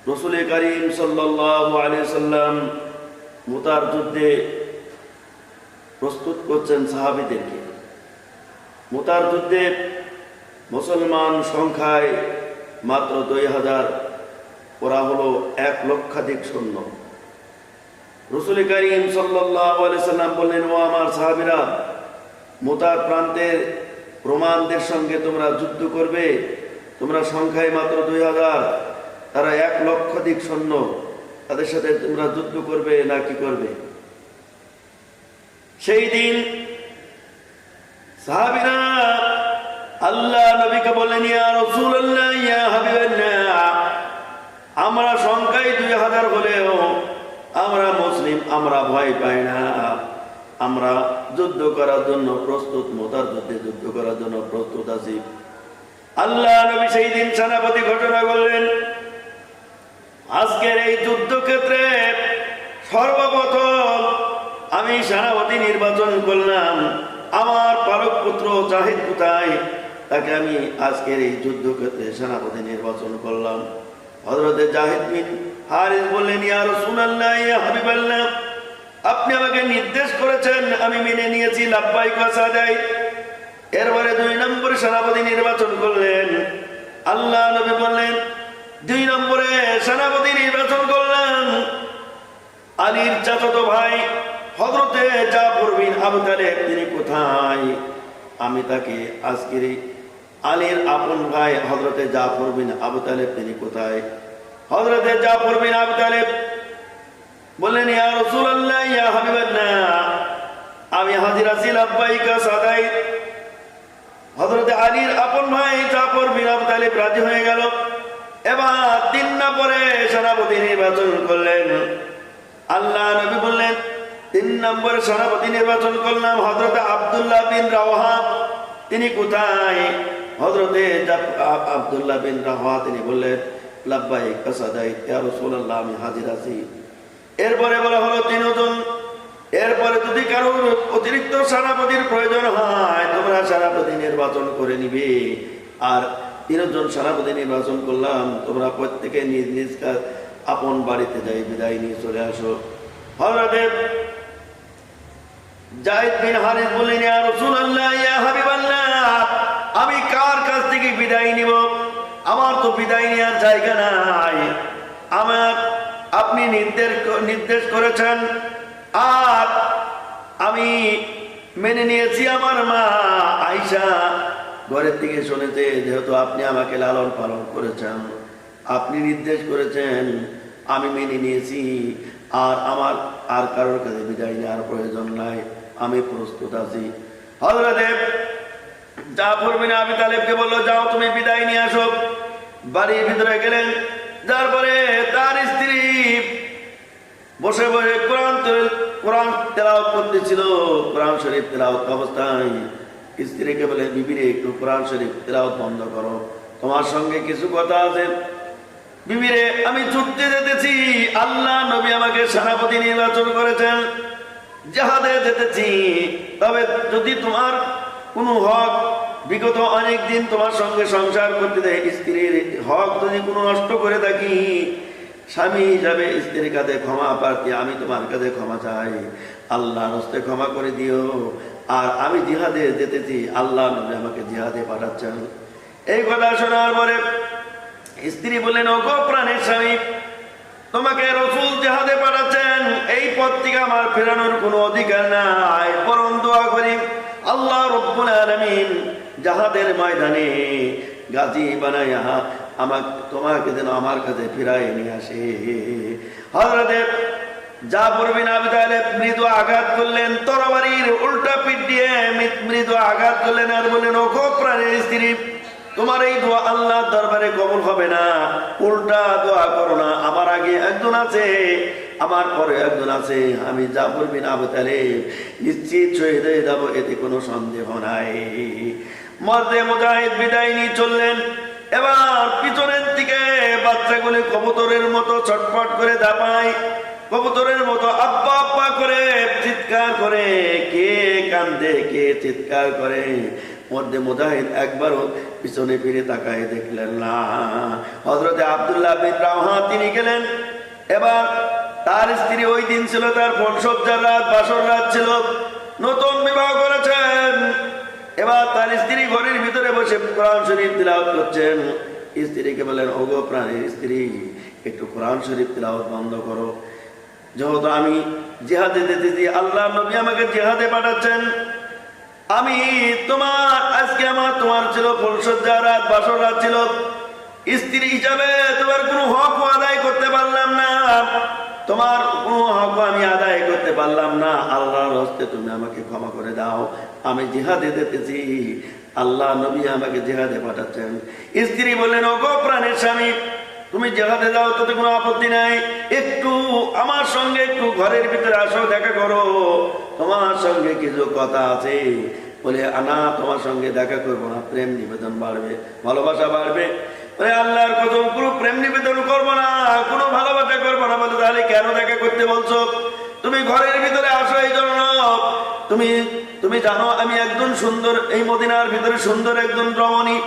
রাসূল করিম সাল্লাল্লাহু আলাইহি সাল্লাম মুতার যুদ্ধে প্রস্তুত করছেন সাহাবীদেরকে। মুতার যুদ্ধে মুসলমান সংখ্যায় মাত্র 2000, ওরা হলো 1 লক্ষাধিক সৈন্য। রাসূল করিম সাল্লাল্লাহু আলাইহি সাল্লাম বললেন, ও আমার সাহাবীরা, মুতার প্রান্তের রোমানদের সঙ্গে তোমরা যুদ্ধ করবে। তোমরা সংখ্যায় মাত্র 2000, তারা 1 লক্ষাধিক সৈন্য, তাদের সাথে তোমরা যুদ্ধ করবে না কি করবে? সেই দিন সাহাবীরা আল্লাহ নবীকে বললেন, ইয়া রাসূলুল্লাহ, ইয়া হাবিবাল্লাহ, আমরা সংখ্যায় 2000 হলেও আমরা মুসলিম, আমরা ভয় পাই না, আমরা যুদ্ধ করার জন্য প্রস্তুত, মুতার যুদ্ধে যুদ্ধ করার জন্য প্রস্তুত আছি। আল্লাহ নবী সেই দিন সেনাপতি ঘোষণা করলেন, আজকের এই যুদ্ধক্ষেত্রে সর্বপ্রথম আমি সেনাপতি নির্বাচন করলাম। আমার পালক পুত্র জাহিদ কোথায়? তাকে আমি আজকের এই যুদ্ধক্ষেত্রে সেনাপতি নির্বাচন করলাম। হযরত জাহিদ বিন হারিস বললেন, ইয়া রাসূলুল্লাহ, ইয়া হাবিবাল্লাহ, আপনি আমাকে নির্দেশ করেছেন, আমি মেনে নিয়েছি, লাব্বাইক ওয়া সাদাইক। এরপরে 2 নম্বরে সেনাপতি নির্বাচন করলেন। আল্লাহ নবী বললেন, 2 নম্বরে সেনাপতি নির্বাচন করলেন আলীর চাচাতো ভাই হযরতে জাফর বিন আবু তালেব। তিনি কোথায়? আমি তাকে আজকের আলীর আপন ভাই হযরতে জাফর বিন আবু তালেব, তিনি কোথায়? হযরতে জাফর বিন আবু তালেব বললেন, ইয়া রাসূলুল্লাহ, ইয়া হাবিবাল্লাহ, আমি হাজির আছি, লাব্বাইক ওয়া সাদাইক। হযরতে আলীর আপন ভাই জাফর বিন আবু তালেব রাজি হয়ে গেল। এবার 3 নম্বরে সেনাপতি নির্বাচন করলেন। আল্লাহ নবী বললেন, 3 নম্বরে সেনাপতি নির্বাচন করলাম হযরতে আব্দুল্লাহ বিন রাওয়াহা। তিনি কোথায়? হযরতে আব্দুল্লাহ বিন রাওয়াহা, তিনি বললেন, লাব্বাইক ওয়া সাদাইক, ইয়া রাসূলুল্লাহ, আমি হাজির আছি। এরপরে বলা হলো 3 জন। এরপরে যদি কারোর অতিরিক্ত সেনাপতির প্রয়োজন হয়, তোমরা সেনাপতি নির্বাচন করে নিবে। আর 3 জন সেনাপতি নির্বাচন করলাম, তোমরা প্রত্যেকে নিজ নিজ আপন বাড়িতে যাই বিদায় নিয়ে চলে আসো। হযরতে জাহিদ বিন হারিস বললেন, ইয়া রাসূলুল্লাহ, ইয়া হাবিবাল্লাহ, আমি কার কাছ থেকে বিদায় নিব? আমার তো বিদায় নেওয়ার জায়গা নাই। আপনি নির্দেশ করেছেন, আর আমি মেনে নিয়েছি। আমার মা আয়েশা ঘরের থেকে শুনেছে, যেহেতু আপনি আমাকে লালন পালন করেছেন, আপনি নির্দেশ করেছেন, আমি মেনে নিয়েছি। আর আমার আর কারোর কাছে বিদায় নেওয়ার প্রয়োজন নাই, আমি প্রস্তুত আছি। হযরতে জাফর বিন আবু তালেবকে বলল, যাও তুমি বিদায় নিয়ে আসো। বাড়ির ভিতরে গেলেন। তারপরে তার স্ত্রী বসে বসে কোরআন তেলাওয়াত করতেছিল। কোরআন শরীফ তেলাওয়াত অবস্থায় স্ত্রীকে বলে, বিবিরে, একটু কোরআন শরীফ তেলাওয়াত বন্ধ করো, তোমার সঙ্গে কিছু কথা আছে। বিবিরে, আমি যুদ্ধে যেতেছি, আল্লাহ নবী আমাকে সেনাপতি নির্বাচন করেছেন, জিহাদে যেতেছি। তবে যদি তোমার কোনো হক, বিগত অনেক দিন তোমার সঙ্গে সংসার করতে দেয়, স্ত্রীর হক যদি কোনো নষ্ট করে থাকি, স্বামী হিসাবে স্ত্রীর কাছে ক্ষমা প্রার্থী, আমি তোমার কাছে ক্ষমা চাই, আল্লাহর হস্তে ক্ষমা করে দিও। আর আমি জিহাদে যেতেছি, আল্লাহ নবী আমাকে জিহাদে পাঠাচ্ছেন। এই কথা শোনার পরে স্ত্রী বললেন, ও গো প্রাণের স্বামী, তোমাকে রাসূল জিহাদে পাঠাচ্ছেন, এই পথ থেকে আমার ফেরানোর কোনো অধিকার নাই। বরং দোয়া করি, আল্লাহ রব্বুল আলামিন জিহাদের ময়দানে গাজী বানায়া তোমাকে যেন আমার কাছে ফিরায় নিয়ে আসে। হযরতে জাফর বিন আবু তালেব মৃদু আঘাত করলেন, তরবারির উল্টা পিঠ দিয়ে মৃদু আঘাত করলেন, আর বললেন, ও গো প্রাণের স্ত্রী, তোমার এই দোয়া আল্লাহর দরবারে কবুল হবে না, উল্টা দোয়া করো না। আমার আগে একজন আছে, আমার পরে একজন আছে, আমি জাফর বিন আবু তালেব নিশ্চিত শহীদ হয়ে যাব, এতে কোনো সন্দেহ নাই। মর্দে মুজাহিদ বিদায় নিয়ে চললেন। এবার পিছনের দিকে বাচ্চাগুলি কবুতরের মতো ছটফট করে দাপায়, কবুতরের মতো আব্বা আব্বা করে চিৎকার করে, কে কান্দে কে চিৎকার করে। মধ্যে মুজাহিদ একবারও পিছনে ফিরে তাকায় দেখলেন না। হযরতে আব্দুল্লাহ বিন রাওহা তিনি গেলেন। এবার তার স্ত্রী, ওই দিন ছিল তার পঞ্চসজ্জার রাত, বাসর রাত ছিল, নতুন বিবাহ করেছেন। এবার তার স্ত্রী ঘরের ভিতরে বসে কোরআন শরীফ তিলাওয়াত করছেন। স্ত্রীকে বলেন, ওগো প্রাণের স্ত্রী, একটু কোরআন শরীফ তিলাওয়াত বন্ধ করো। যেহেতু আমি জিহাদে যেতেছি, আল্লাহ নবী আমাকে জিহাদে পাঠাচ্ছেন, আমি আজকে তোমার ছিল পঞ্চসজ্জার রাত, বাসর রাত ছিল, স্ত্রী হিসাবে তোমার কোনো হক আদায় করতে পারলাম না, তোমার কোনো হক আমি আদায় করতে পারলাম না। আল্লাহর হস্তে তুমি আমাকে ক্ষমা করে দাও, আমি জিহাদে যেতেছি, আল্লাহ নবী আমাকে জিহাদে পাঠাচ্ছেন। স্ত্রী বললেন, ওগো প্রাণের স্বামী, তুমি জিহাদে যাও, তাতে কোনো আপত্তি নাই, একটু আমার সঙ্গে একটু ঘরের ভিতরে আসো, দেখা করো, তোমার সঙ্গে কিছু কথা আছে। বলে, আনা তোমার সঙ্গে দেখা করবো না, প্রেম নিবেদন বাড়বে, ভালোবাসা বাড়বে। বলে, আল্লাহর কসম, কোনো প্রেম নিবেদন করবো না, কোনো ভালোবাসা করবো না। বলে, তাহলে কেন দেখা করতে বলছো? তুমি ঘরের ভিতরে আসো এই জন্য, তুমি জানো আমি একজন সুন্দর, এই মদিনার ভিতরে সুন্দর একজন রমণী,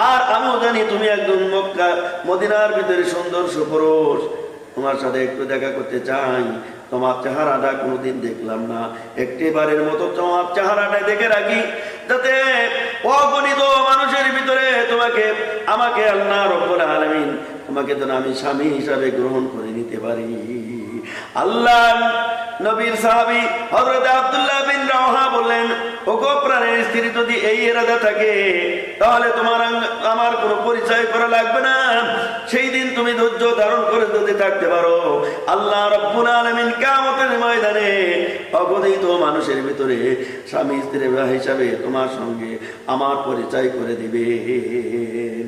আর আমিও জানি তুমি একজন মক্কা মদিনার ভিতরে সুন্দর সুপুরুষ, তোমার সাথে একটু দেখা করতে চাই। তোমার চেহারাটা কোনোদিন দেখলাম না, একটিবারের মতো তোমার চেহারাটা দেখে রাখি, যাতে অগণিত মানুষের ভিতরে আমাকে আল্লাহ রাব্বুল আলামিন তোমাকে যেন আমি স্বামী হিসাবে গ্রহণ করে নিতে পারি। আল্লাহ নবীর সাহাবী হযরত আব্দুল্লাহ বিন রাওহা বললেন, ওগো প্রাণের স্ত্রী, যদি এই ইরাদা থাকে তাহলে আমার কোনো পরিচয় করা লাগবে না। সেই দিন তুমি ধৈর্য ধারণ করে যদি থাকতে পারো, আল্লাহ রাব্বুল আলামিন কিয়ামতের ময়দানে অগণিত মানুষের ভিতরে স্বামী স্ত্রী হিসাবে তোমার সঙ্গে আমার পরিচয় করে দিবেন।